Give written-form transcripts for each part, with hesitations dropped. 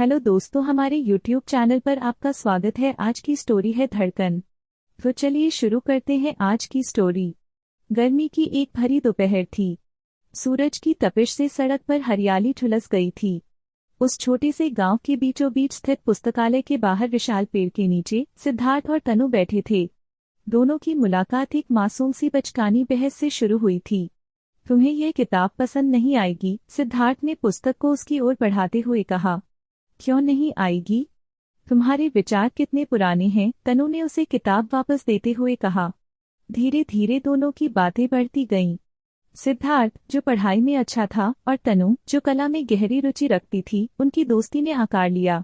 Hello दोस्तों, हमारे YouTube channel पर आपका स्वागत है। आज की स्टोरी है धड़कन। तो चलिए शुरू करते हैं आज की स्टोरी। गर्मी की एक भरी दोपहर थी। सूरज की तपिश से सड़क पर हरियाली झुलस गई थी। उस छोटे से गांव के बीचों बीच स्थित पुस्तकालय के बाहर विशाल पेड़ के नीचे सिद्धार्थ और तनु बैठे थे। दोनों की मुलाकात एक मासूम सी बचकानी बहस से शुरू हुई थी। तुम्हें यह किताब पसंद नहीं आएगी? सिद्धार्थ ने पुस्तक को उसकी ओर बढ़ाते हुए कहा। क्यों नहीं आएगी? तुम्हारे विचार कितने पुराने हैं, तनु ने उसे किताब वापस देते हुए कहा। धीरे धीरे दोनों की बातें बढ़ती गईं। सिद्धार्थ, जो पढ़ाई में अच्छा था, और तनु, जो कला में गहरी रुचि रखती थी, उनकी दोस्ती ने आकार लिया।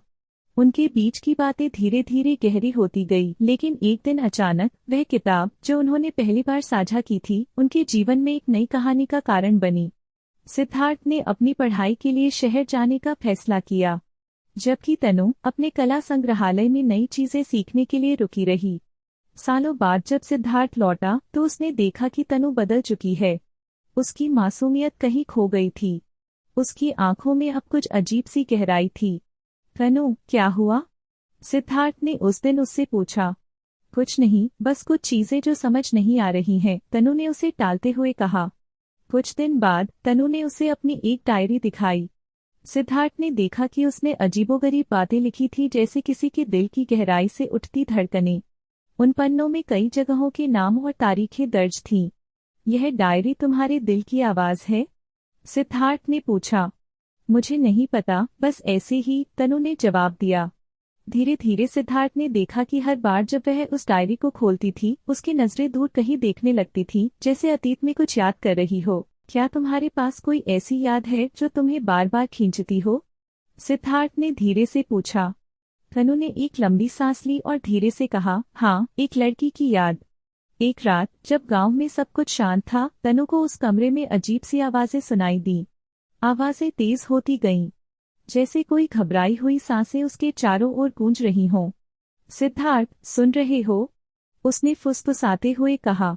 उनके बीच की बातें धीरे धीरे गहरी होती गई, लेकिन एक दिन अचानक वह किताब, जो उन्होंने पहली बार साझा की थी, उनके जीवन में एक नई कहानी का कारण बनी। सिद्धार्थ ने अपनी पढ़ाई के लिए शहर जाने का फैसला किया, जबकि तनु अपने कला संग्रहालय में नई चीजें सीखने के लिए रुकी रही। सालों बाद जब सिद्धार्थ लौटा तो उसने देखा कि तनु बदल चुकी है। उसकी मासूमियत कहीं खो गई थी। उसकी आंखों में अब कुछ अजीब सी गहराई थी। तनु, क्या हुआ? सिद्धार्थ ने उस दिन उससे पूछा। कुछ नहीं, बस कुछ चीजें जो समझ नहीं आ रही हैं, तनु ने उसे टालते हुए कहा। कुछ दिन बाद तनु ने उसे अपनी एक डायरी दिखाई। सिद्धार्थ ने देखा कि उसने अजीबोगरीब बातें लिखी थी, जैसे किसी के दिल की गहराई से उठती धड़कनें। उन पन्नों में कई जगहों के नाम और तारीखें दर्ज थीं। यह डायरी तुम्हारे दिल की आवाज है? सिद्धार्थ ने पूछा। मुझे नहीं पता, बस ऐसे ही, तनु ने जवाब दिया। धीरे धीरे सिद्धार्थ ने देखा कि हर बार जब वह उस डायरी को खोलती थी, उसकी नजरें दूर कहीं देखने लगती थी, जैसे अतीत में कुछ याद कर रही हो। क्या तुम्हारे पास कोई ऐसी याद है जो तुम्हें बार बार खींचती हो? सिद्धार्थ ने धीरे से पूछा। तनु ने एक लंबी सांस ली और धीरे से कहा, हाँ, एक लड़की की याद। एक रात जब गांव में सब कुछ शांत था, तनु को उस कमरे में अजीब सी आवाजें सुनाई दी। आवाजें तेज होती गईं, जैसे कोई घबराई हुई सांसें उसके चारों ओर गूंज रही हों। सिद्धार्थ, सुन रहे हो? उसने फुसफुसाते हुए कहा।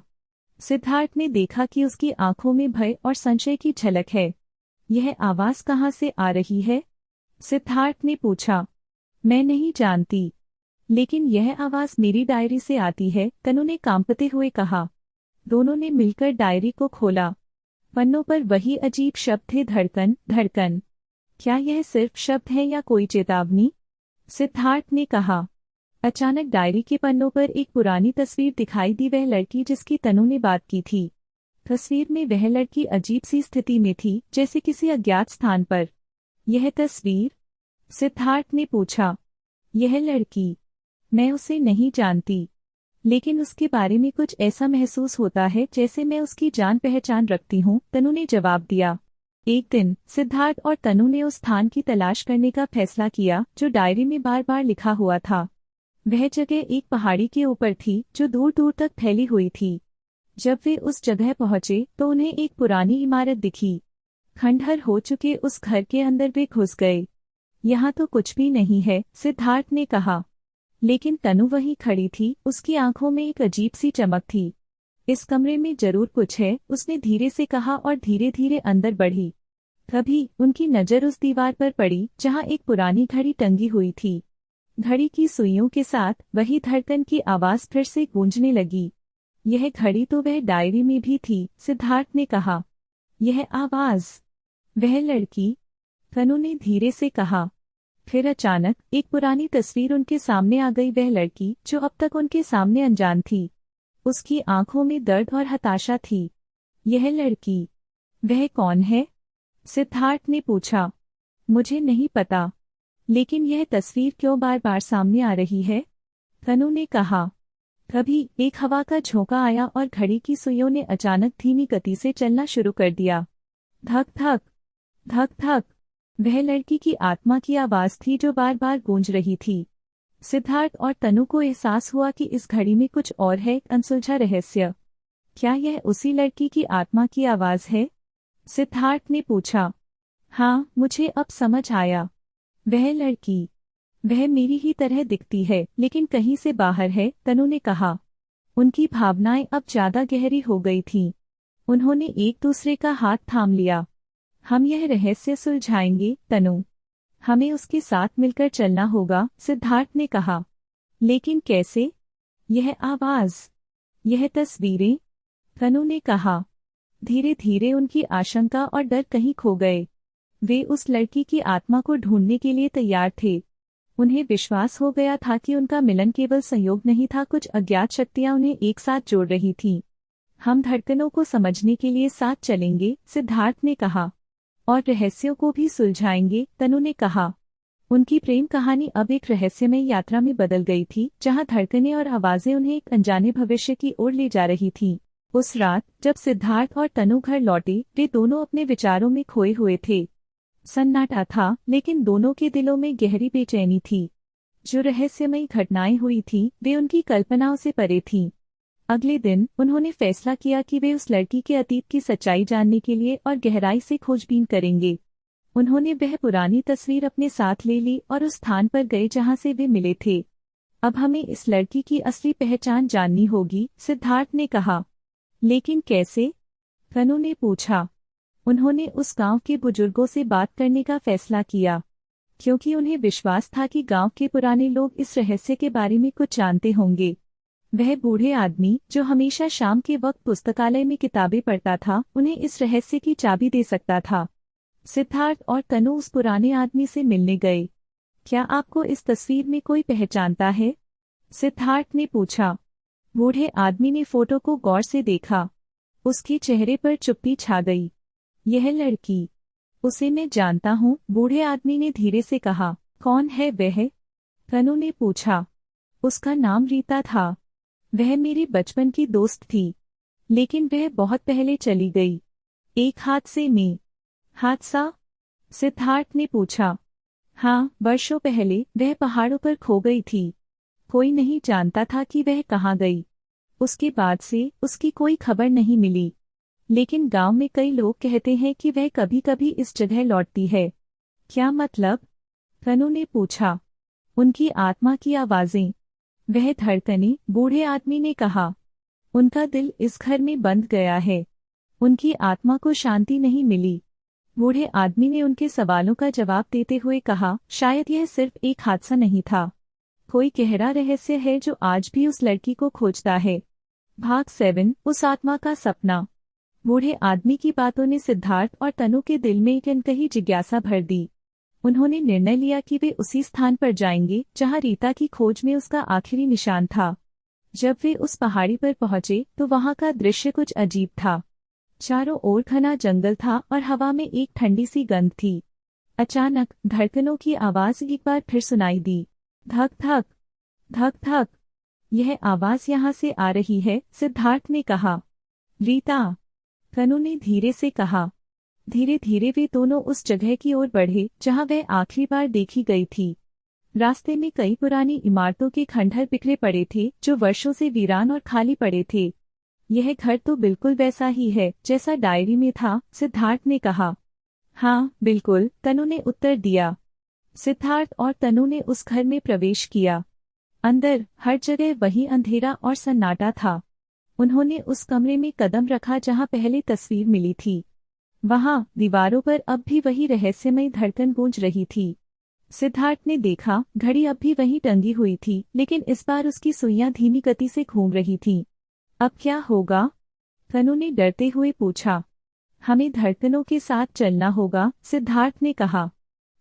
सिद्धार्थ ने देखा कि उसकी आंखों में भय और संशय की झलक है। यह आवाज कहाँ से आ रही है? सिद्धार्थ ने पूछा। मैं नहीं जानती, लेकिन यह आवाज मेरी डायरी से आती है, तनु ने कांपते हुए कहा। दोनों ने मिलकर डायरी को खोला। पन्नों पर वही अजीब शब्द थे, धड़कन धड़कन। क्या यह सिर्फ शब्द है या कोई चेतावनी? सिद्धार्थ ने कहा। अचानक डायरी के पन्नों पर एक पुरानी तस्वीर दिखाई दी, वह लड़की जिसकी तनु ने बात की थी। तस्वीर में वह लड़की अजीब सी स्थिति में थी, जैसे किसी अज्ञात स्थान पर। यह तस्वीर? सिद्धार्थ ने पूछा। यह लड़की? मैं उसे नहीं जानती, लेकिन उसके बारे में कुछ ऐसा महसूस होता है जैसे मैं उसकी जान पहचान रखती हूँ, तनु ने जवाब दिया। एक दिन सिद्धार्थ और तनु ने उस स्थान की तलाश करने का फैसला किया जो डायरी में बार बार लिखा हुआ था। वह जगह एक पहाड़ी के ऊपर थी, जो दूर दूर तक फैली हुई थी। जब वे उस जगह पहुंचे तो उन्हें एक पुरानी इमारत दिखी। खंडहर हो चुके उस घर के अंदर वे घुस गए। यहाँ तो कुछ भी नहीं है, सिद्धार्थ ने कहा। लेकिन तनु वहीं खड़ी थी, उसकी आंखों में एक अजीब सी चमक थी। इस कमरे में जरूर कुछ है, उसने धीरे से कहा और धीरे धीरे अंदर बढ़ी। तभी उनकी नजर उस दीवार पर पड़ी जहाँ एक पुरानी घड़ी टंगी हुई थी। घड़ी की सुइयों के साथ वही धड़कन की आवाज फिर से गूंजने लगी। यह घड़ी तो वह डायरी में भी थी, सिद्धार्थ ने कहा। यह आवाज, वह लड़की? तनु ने धीरे से कहा। फिर अचानक एक पुरानी तस्वीर उनके सामने आ गई, वह लड़की जो अब तक उनके सामने अनजान थी। उसकी आंखों में दर्द और हताशा थी। यह लड़की? वह कौन है? सिद्धार्थ ने पूछा। मुझे नहीं पता, लेकिन यह तस्वीर क्यों बार बार सामने आ रही है? तनु ने कहा। तभी एक हवा का झोंका आया और घड़ी की सुइयों ने अचानक धीमी गति से चलना शुरू कर दिया। धक धक धक धक। वह लड़की की आत्मा की आवाज थी जो बार बार गूंज रही थी। सिद्धार्थ और तनु को एहसास हुआ कि इस घड़ी में कुछ और है, एक अनसुलझा रहस्य। क्या यह उसी लड़की की आत्मा की आवाज है? सिद्धार्थ ने पूछा। हाँ, मुझे अब समझ आया। वह लड़की, वह मेरी ही तरह दिखती है, लेकिन कहीं से बाहर है, तनु ने कहा। उनकी भावनाएं अब ज्यादा गहरी हो गई थीं। उन्होंने एक दूसरे का हाथ थाम लिया। हम यह रहस्य सुलझाएंगे, तनु। हमें उसके साथ मिलकर चलना होगा, सिद्धार्थ ने कहा। लेकिन कैसे? यह आवाज, यह तस्वीरें, तनु ने कहा। धीरे धीरे उनकी आशंका और डर कहीं खो गए। वे उस लड़की की आत्मा को ढूंढने के लिए तैयार थे। उन्हें विश्वास हो गया था कि उनका मिलन केवल संयोग नहीं था, कुछ अज्ञात शक्तियां उन्हें एक साथ जोड़ रही थीं। हम धड़कनों को समझने के लिए साथ चलेंगे, सिद्धार्थ ने कहा। और रहस्यों को भी सुलझाएंगे, तनु ने कहा। उनकी प्रेम कहानी अब एक रहस्यमय यात्रा में बदल गई थी, जहां धड़कनें और आवाजें उन्हें एक अनजाने भविष्य की ओर ले जा रही थीं। उस रात जब सिद्धार्थ और तनु घर लौटे, वे दोनों अपने विचारों में खोए हुए थे। सन्नाटा था, लेकिन दोनों के दिलों में गहरी बेचैनी थी। जो रहस्यमयी घटनाएं हुई थीं, वे उनकी कल्पनाओं से परे थीं। अगले दिन उन्होंने फैसला किया कि वे उस लड़की के अतीत की सच्चाई जानने के लिए और गहराई से खोजबीन करेंगे। उन्होंने वह पुरानी तस्वीर अपने साथ ले ली और उस स्थान पर गए जहां से वे मिले थे। अब हमें इस लड़की की असली पहचान जाननी होगी, सिद्धार्थ ने कहा। लेकिन कैसे? तनु ने पूछा। उन्होंने उस गांव के बुजुर्गों से बात करने का फैसला किया, क्योंकि उन्हें विश्वास था कि गांव के पुराने लोग इस रहस्य के बारे में कुछ जानते होंगे। वह बूढ़े आदमी जो हमेशा शाम के वक्त पुस्तकालय में किताबें पढ़ता था, उन्हें इस रहस्य की चाबी दे सकता था। सिद्धार्थ और तनु उस पुराने आदमी से मिलने गए। क्या आपको इस तस्वीर में कोई पहचानता है? सिद्धार्थ ने पूछा। बूढ़े आदमी ने फोटो को गौर से देखा। उसके चेहरे पर चुप्पी छा गई। यह लड़की, उसे मैं जानता हूँ, बूढ़े आदमी ने धीरे से कहा। कौन है वह? तनु ने पूछा। उसका नाम रीता था। वह मेरी बचपन की दोस्त थी, लेकिन वह बहुत पहले चली गई, एक हादसे में। हादसा? सिद्धार्थ ने पूछा। हाँ, वर्षों पहले वह पहाड़ों पर खो गई थी। कोई नहीं जानता था कि वह कहाँ गई। उसके बाद से उसकी कोई खबर नहीं मिली, लेकिन गांव में कई लोग कहते हैं कि वह कभी कभी इस जगह लौटती है। क्या मतलब? तनु ने पूछा। उनकी आत्मा की आवाजें, वह धड़कनें, बूढ़े आदमी ने कहा। उनका दिल इस घर में बंद गया है। उनकी आत्मा को शांति नहीं मिली। बूढ़े आदमी ने उनके सवालों का जवाब देते हुए कहा, शायद यह सिर्फ एक हादसा नहीं था। कोई गहरा रहस्य है जो आज भी उस लड़की को खोजता है। भाग 7, उस आत्मा का सपना। बूढ़े आदमी की बातों ने सिद्धार्थ और तनु के दिल में एक अनकही जिज्ञासा भर दी। उन्होंने निर्णय लिया कि वे उसी स्थान पर जाएंगे जहां रीता की खोज में उसका आखिरी निशान था। जब वे उस पहाड़ी पर पहुंचे तो वहां का दृश्य कुछ अजीब था। चारों ओर घना जंगल था और हवा में एक ठंडी सी गंध थी। अचानक धड़कनों की आवाज एक बार फिर सुनाई दी। धक धक, धक धक। यह आवाज यहाँ से आ रही है, सिद्धार्थ ने कहा। रीता, तनु ने धीरे से कहा। धीरे धीरे वे दोनों उस जगह की ओर बढ़े जहां वह आखिरी बार देखी गई थी। रास्ते में कई पुरानी इमारतों के खंडहर बिखरे पड़े थे जो वर्षों से वीरान और खाली पड़े थे। यह घर तो बिल्कुल वैसा ही है जैसा डायरी में था, सिद्धार्थ ने कहा। हाँ बिल्कुल, तनु ने उत्तर दिया। सिद्धार्थ और तनु ने उस घर में प्रवेश किया। अंदर हर जगह वही अंधेरा और सन्नाटा था। उन्होंने उस कमरे में कदम रखा जहां पहले तस्वीर मिली थी। वहां दीवारों पर अब भी वही रहस्यमयी धड़कन गूंज रही थी। सिद्धार्थ ने देखा, घड़ी अब भी वहीं टंगी हुई थी, लेकिन इस बार उसकी सुइयां धीमी गति से घूम रही थीं। अब क्या होगा? तनु ने डरते हुए पूछा। हमें धड़कनों के साथ चलना होगा, सिद्धार्थ ने कहा।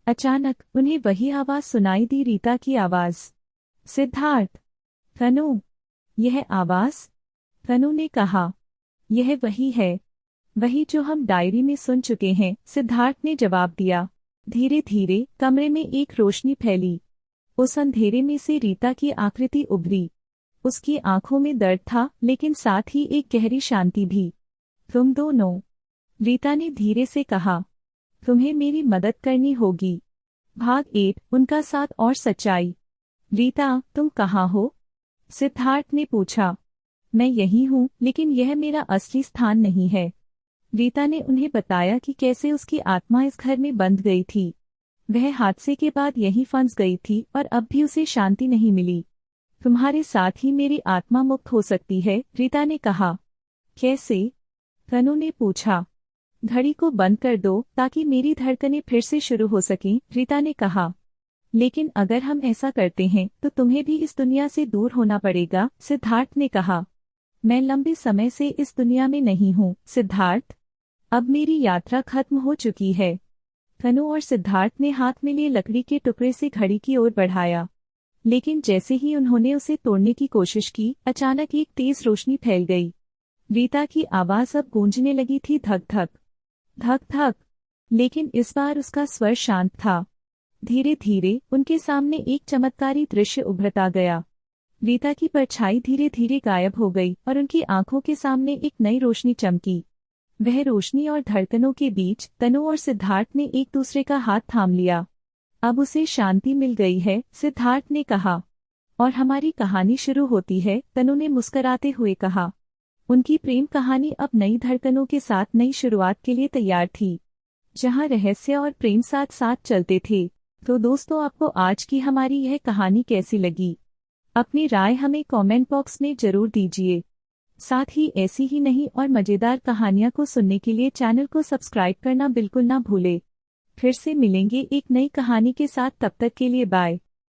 अचानक उन्हें वही आवाज सुनाई दी, रीता की आवाज। सिद्धार्थ, तनु, यह आवाज? तनु ने कहा। यह वही है, वही जो हम डायरी में सुन चुके हैं, सिद्धार्थ ने जवाब दिया। धीरे धीरे कमरे में एक रोशनी फैली। उस अंधेरे में से रीता की आकृति उभरी। उसकी आंखों में दर्द था, लेकिन साथ ही एक गहरी शांति भी। तुम दोनों, रीता ने धीरे से कहा, तुम्हें मेरी मदद करनी होगी। भाग 8, उनका साथ और सच्चाई। रीता, तुम कहाँ हो? सिद्धार्थ ने पूछा। मैं यही हूँ, लेकिन यह मेरा असली स्थान नहीं है। रीता ने उन्हें बताया कि कैसे उसकी आत्मा इस घर में बंद गई थी। वह हादसे के बाद यहीं फंस गई थी और अब भी उसे शांति नहीं मिली। तुम्हारे साथ ही मेरी आत्मा मुक्त हो सकती है, रीता ने कहा। कैसे? तनु ने पूछा। घड़ी को बंद कर दो ताकि मेरी धड़कनें फिर से शुरू हो सकें, रीता ने कहा। लेकिन अगर हम ऐसा करते हैं तो तुम्हें भी इस दुनिया से दूर होना पड़ेगा, सिद्धार्थ ने कहा। मैं लंबे समय से इस दुनिया में नहीं हूँ, सिद्धार्थ। अब मेरी यात्रा खत्म हो चुकी है। तनु और सिद्धार्थ ने हाथ में लिए लकड़ी के टुकड़े से घड़ी की ओर बढ़ाया, लेकिन जैसे ही उन्होंने उसे तोड़ने की कोशिश की, अचानक एक तेज रोशनी फैल गई। रीता की आवाज अब गूंजने लगी थी, धक धक धक धक। लेकिन इस बार उसका स्वर शांत था। धीरे धीरे उनके सामने एक चमत्कारी दृश्य उभरता गया। रीता की परछाई धीरे धीरे गायब हो गई और उनकी आंखों के सामने एक नई रोशनी चमकी। वह रोशनी और धड़कनों के बीच तनु और सिद्धार्थ ने एक दूसरे का हाथ थाम लिया। अब उसे शांति मिल गई है, सिद्धार्थ ने कहा। और हमारी कहानी शुरू होती है, तनु ने मुस्कुराते हुए कहा। उनकी प्रेम कहानी अब नई धड़कनों के साथ नई शुरुआत के लिए तैयार थी, जहां रहस्य और प्रेम साथ साथ चलते थे। तो दोस्तों, आपको आज की हमारी यह कहानी कैसी लगी? अपनी राय हमें कमेंट बॉक्स में जरूर दीजिए। साथ ही ऐसी ही नई और मजेदार कहानियां को सुनने के लिए चैनल को सब्सक्राइब करना बिल्कुल ना भूले। फिर से मिलेंगे एक नई कहानी के साथ, तब तक के लिए बाय।